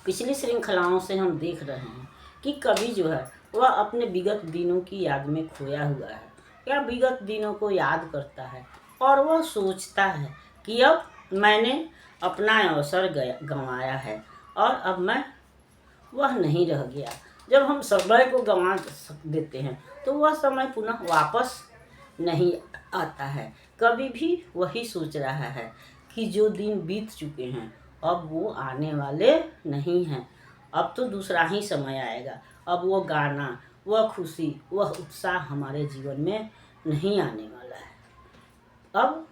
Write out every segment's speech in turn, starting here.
पिछली श्रृंखलाओं से हम देख रहे हैं कि कवि जो है वह अपने विगत दिनों की याद में खोया हुआ है या विगत दिनों को याद करता है और वह सोचता है कि अब मैंने अपना अवसर गंवाया है और अब मैं वह नहीं रह गया। जब हम समय को गंवा देते हैं तो वह समय पुनः वापस नहीं आता है। कभी भी वही सोच रहा है कि जो दिन बीत चुके हैं अब वो आने वाले नहीं हैं। अब तो दूसरा ही समय आएगा। अब वो गाना, वह खुशी, वह उत्साह हमारे जीवन में नहीं आने वाला है। अब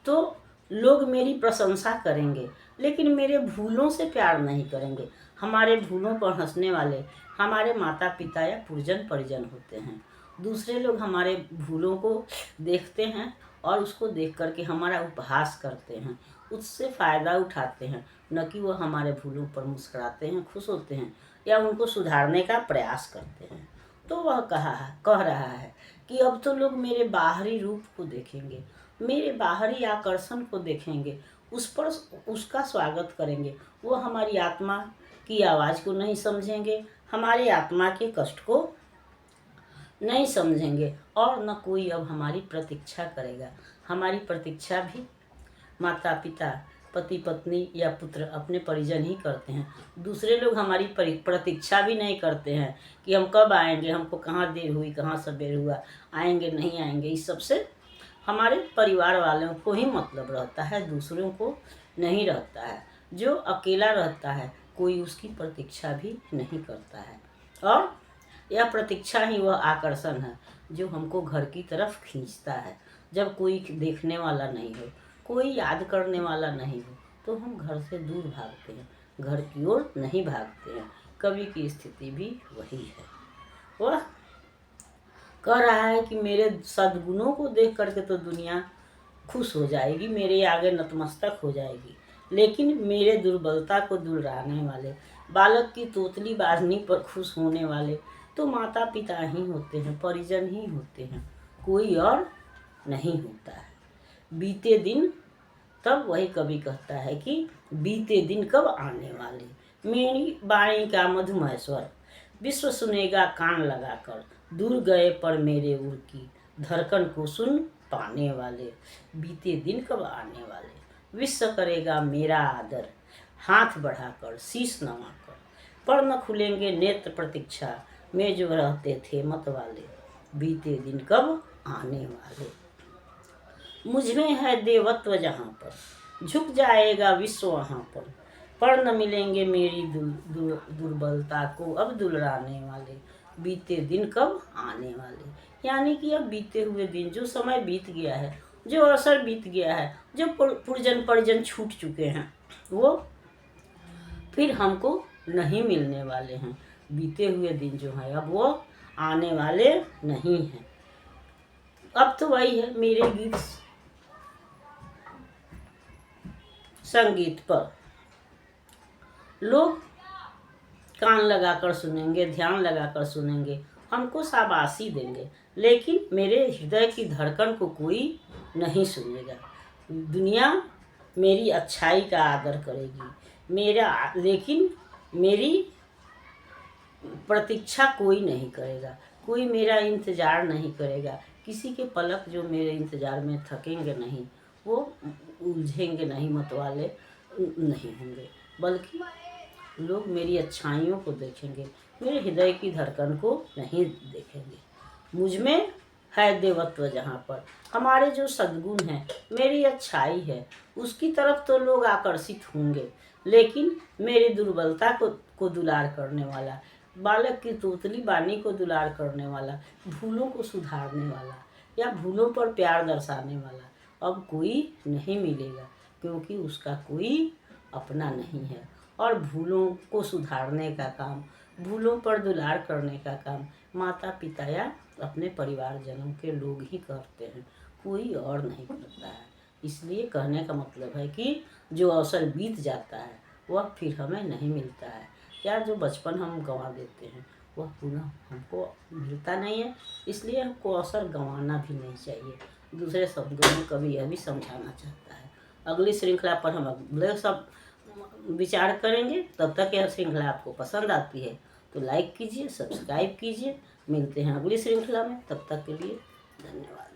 तो लोग मेरी प्रशंसा करेंगे लेकिन मेरे भूलों से प्यार नहीं करेंगे। हमारे भूलों पर हंसने वाले हमारे माता पिता या पुरजन परिजन होते हैं। दूसरे लोग हमारे भूलों को देखते हैं और उसको देख करके हमारा उपहास करते हैं, उससे फ़ायदा उठाते हैं, न कि वो हमारे भूलों पर मुस्कुराते हैं, खुश होते हैं या उनको सुधारने का प्रयास करते हैं। तो वह कह रहा है कि अब तो लोग मेरे बाहरी रूप को देखेंगे, मेरे बाहरी आकर्षण को देखेंगे, उस पर उसका स्वागत करेंगे। वो हमारी आत्मा की आवाज़ को नहीं समझेंगे, हमारी आत्मा के कष्ट को नहीं समझेंगे और न कोई अब हमारी प्रतीक्षा करेगा। हमारी प्रतीक्षा भी माता पिता, पति पत्नी या पुत्र अपने परिजन ही करते हैं। दूसरे लोग हमारी प्रतीक्षा भी नहीं करते हैं कि हम कब आएंगे, हमको कहाँ देर हुई, कहाँ सवेर हुआ, आएंगे नहीं आएंगे। इस सब से हमारे परिवार वालों को ही मतलब रहता है, दूसरों को नहीं रहता है। जो अकेला रहता है कोई उसकी प्रतीक्षा भी नहीं करता है और यह प्रतीक्षा ही वह आकर्षण है जो हमको घर की तरफ खींचता है। जब कोई देखने वाला नहीं हो, कोई याद करने वाला नहीं हो तो हम घर से दूर भागते हैं, घर की ओर नहीं भागते हैं। कवि की स्थिति भी वही है। वह कह रहा है कि मेरे सद्गुणों को देख करके तो दुनिया खुश हो जाएगी, मेरे आगे नतमस्तक हो जाएगी, लेकिन मेरे दुर्बलता को दुलराने वाले, बालक की तोतली बाजनी पर खुश होने वाले तो माता पिता ही होते हैं, परिजन ही होते हैं, कोई और नहीं होता है। बीते दिन, तब वही कवि कहता है कि बीते दिन कब आने वाले, मेरी वाणी का मधुमय स्वर विश्व सुनेगा कान लगाकर, दूर गए पर मेरे उर की धड़कन को सुन पाने वाले। बीते दिन कब आने वाले, विश्व करेगा मेरा आदर, हाथ बढ़ाकर शीश नवाकर, पर न खुलेंगे नेत्र प्रतीक्षा में जो रहते थे मत वाले। बीते दिन कब आने वाले, मुझ में है देवत्व जहाँ पर, झुक जाएगा विश्व वहाँ पर न मिलेंगे मेरी दुर्बलता को अब दुलराने वाले। बीते दिन कब आने वाले, यानी कि अब बीते हुए दिन, जो समय बीत गया है, जो अवसर बीत गया है, जो पुरजन परिजन छूट चुके हैं, वो फिर हमको नहीं मिलने वाले हैं। बीते हुए दिन जो है अब वो आने वाले नहीं हैं। अब तो वही है, मेरे गीत संगीत पर लोग कान लगाकर सुनेंगे, ध्यान लगाकर सुनेंगे, हमको शाबाशी देंगे, लेकिन मेरे हृदय की धड़कन को कोई नहीं सुनेगा। दुनिया मेरी अच्छाई का आदर करेगी लेकिन मेरी प्रतीक्षा कोई नहीं करेगा, कोई मेरा इंतज़ार नहीं करेगा। किसी के पलक जो मेरे इंतज़ार में थकेंगे नहीं, वो उलझेंगे नहीं, मतवाले नहीं होंगे, बल्कि लोग मेरी अच्छाइयों को देखेंगे, मेरे हृदय की धड़कन को नहीं देखेंगे। मुझ में है देवत्व जहाँ पर, हमारे जो सद्गुण हैं, मेरी अच्छाई है, उसकी तरफ तो लोग आकर्षित होंगे, लेकिन मेरी दुर्बलता को दुलार करने वाला, बालक की तोतली बानी को दुलार करने वाला, भूलों को सुधारने वाला या भूलों पर प्यार दर्शाने वाला अब कोई नहीं मिलेगा, क्योंकि उसका कोई अपना नहीं है। और भूलों को सुधारने का काम, भूलों पर दुलार करने का काम माता पिता या अपने परिवारजनों के लोग ही करते हैं, कोई और नहीं करता है। इसलिए कहने का मतलब है कि जो अवसर बीत जाता है वह फिर हमें नहीं मिलता है, या जो बचपन हम गंवा देते हैं वह पुनः हमको मिलता नहीं है। इसलिए हमको अवसर गंवाना भी नहीं चाहिए। दूसरे शब्दों में कवि यह भी समझाना चाहता है। अगली श्रृंखला पर हम अगले सब विचार करेंगे। तब तक यह श्रृंखला आपको पसंद आती है तो लाइक कीजिए, सब्सक्राइब कीजिए। मिलते हैं अगली श्रृंखला में, तब तक के लिए धन्यवाद।